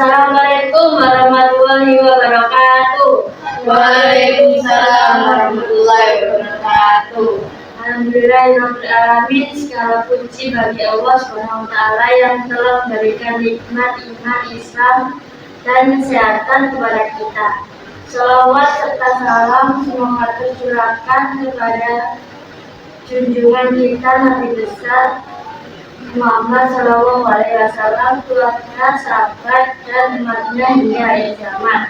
Assalamualaikum warahmatullahi wabarakatuh. Waalaikumsalam warahmatullahi wabarakatuh. Alhamdulillahirrahmanirrahim. Segala puji bagi Allah SWT yang telah memberikan nikmat iman Islam dan kesehatan kepada kita. Salawat serta salam semoga tercurahkan kepada junjungan kita Nabi besar Muhammad SAW, keluarga, sahabat, dan umatnya hingga akhir zaman.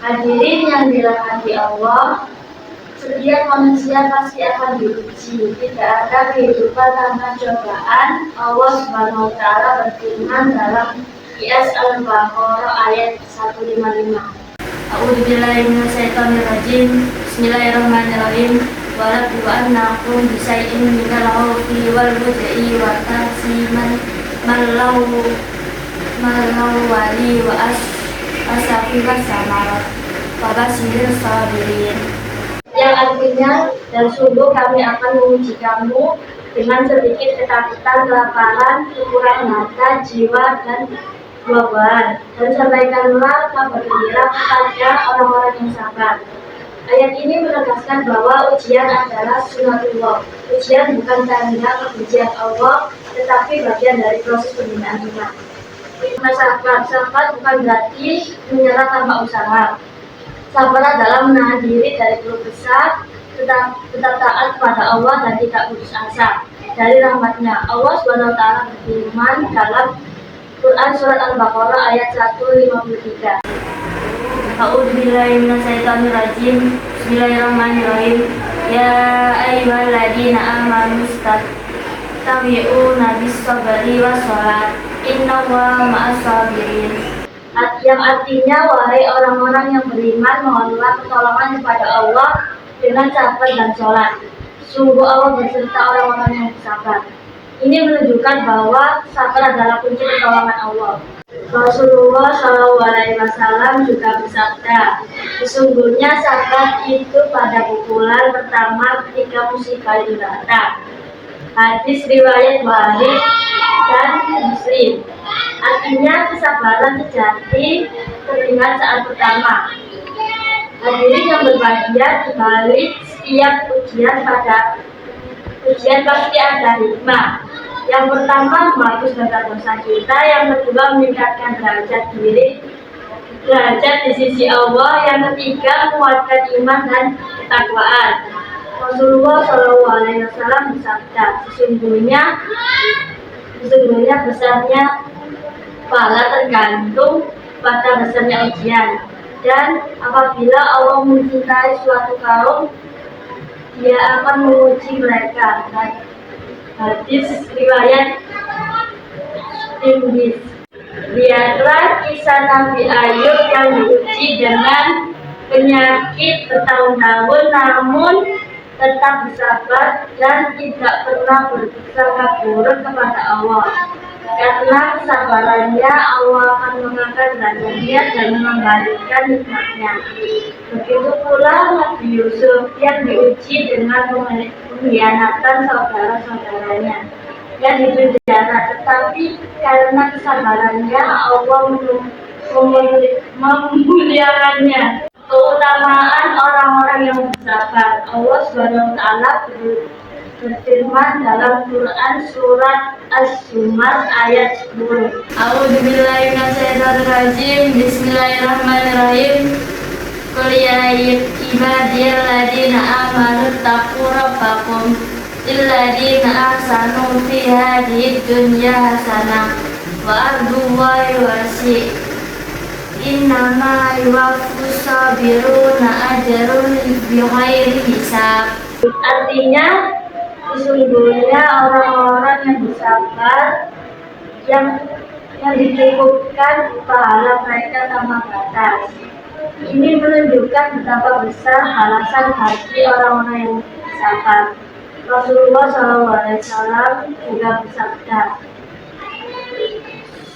Hadirin yang dirahmati Allah, setiap manusia pasti akan diuji. Tidak ada kehidupan tanpa cobaan. Allah Subhanahu wa Ta'ala berfirman dalam IS Al-Baqarah ayat 155. A'udzubillahi minasyaitonirrajim. Bismillahirrahmanirrahim. Walaqad bisai'in minal khawfi wal waj'i wa tasiman malau wali wa asafi wasamarat wabashir sabirin, yang artinya, dan sungguh kami akan menguji kamu dengan sedikit ketakutan, kelaparan, kekurangan harta, jiwa, dan buah-buahan, dan sampaikanlah kabar gembira kepada orang-orang yang sabar. Ayat ini menegaskan bahwa ujian adalah sunatullah. Ujian bukan tanda kebencian Allah, tetapi bagian dari proses pembinaan iman. Sabar bukan berarti menyerah tanpa usaha. Sabar adalah menahan diri dari keluh kesah, tetap taat kepada Allah dan tidak putus asa dari rahmatnya. Allah SWT berfirman dalam Quran surat Al-Baqarah ayat 153. A'udzubillahi minasyaitonirrajim. Bismillahirrahmanirrahim. Ya ayyuhalladzina amanu istaghfiru bis-sabri was-shalah. Innallaha ma'as-sabirin. Yang artinya, wahai orang-orang yang beriman, mohonlah pertolongan kepada Allah dengan sabar dan sholat. Sungguh Allah beserta orang-orang yang bersabar. Ini menunjukkan bahwa sabar adalah kunci pertolongan Allah. Rasulullah SAW juga bersabda, sesungguhnya sabar itu pada pukulan pertama ketika musibah itu datang. Hadis riwayat Bukhari dan Muslim. Artinya kesabaran sejati terlihat saat pertama. Hadirin yang berbahagia, di balik setiap ujian pasti ada hikmah. Yang pertama, menghapus dosa kita. Yang kedua, meningkatkan derajat di sisi Allah. Yang ketiga, menguatkan iman dan ketakwaan. Rasulullah SAW bersabda, sesungguhnya besarnya pahala tergantung pada besarnya ujian. Dan apabila Allah mencintai suatu kaum, Dia akan menguji mereka. Hadis riwayat Tirmidzi. Lihatlah kisah Nabi Ayub yang diuji dengan penyakit bertahun-tahun, namun tetap bersabar dan tidak pernah berprasangka buruk kepada Allah. Karena kesabarannya, Allah akan mengangkat derajatnya dan mengembalikan nikmatnya. Begitu pula Nabi Yusuf yang diuji dengan pengkhianatan saudara-saudaranya yang dipenjara, tetapi karena kesabarannya Allah memuliakannya. Keutamaan orang-orang yang bersabar. Allah SWT berfirman dalam Quran surat Az-Zumar ayat 10. A'udzubillahi minasyaitonirrajim. Bismillahirrahmanirrahim. Qul ya ibadiyalladzina amanu taqu rabbakum illadzina ahsanu fi hadhihi dunya hasanah wa ardullahi wasi'. Innama yuwaffas sabiruna ajrun bighairi hisab. Artinya, sesungguhnya orang-orang yang bersabar yang dicukupkan pahala mereka tanpa batas. Ini menunjukkan betapa besar balasan bagi orang-orang yang bersabar. Rasulullah SAW juga bersabda,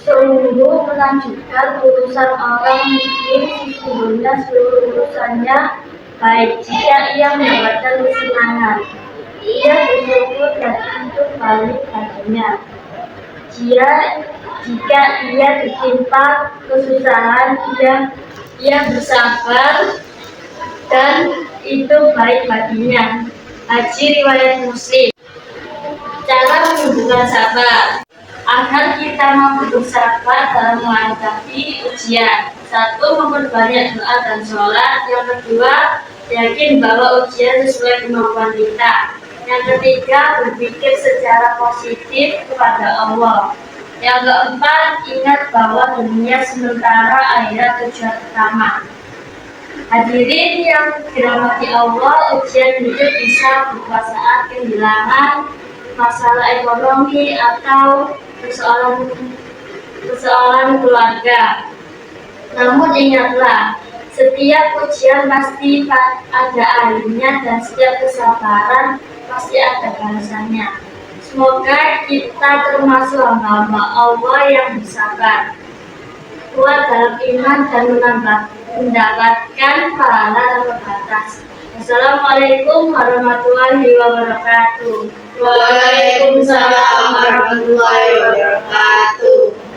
sungguh menakjubkan urusan orang miskin, sesungguhnya seluruh urusannya baik jika ia mendapatkan kesenangan. Ia bersyukur dan untuk balik baginya. Jika ia tertimpa kesusahan, ia bersabar dan itu baik baginya. Hadis riwayat Muslim. Cara menunjukkan sabar agar kita mampu bersabar dalam menghadapi ujian. Satu, memperbanyak doa dan sholat. Yang kedua, yakin bahwa ujian sesuai kemampuan kita. Yang ketiga, berpikir secara positif kepada Allah. Yang keempat, ingat bahwa dunia sementara, akhirat tujuan utama. Hadirin yang dirahmati Allah, ujian hidup bisa berupa saat kehilangan, masalah ekonomi, atau persoalan keluarga. Namun ingatlah, setiap ujian pasti ada akhirnya dan setiap kesabaran pasti ada balasannya. Semoga kita termasuk hamba-hamba Allah yang bersabar, kuat dalam iman dan mendapatkan pahala terbatas. Assalamualaikum warahmatullahi wabarakatuh. Waalaikumsalam warahmatullahi wabarakatuh.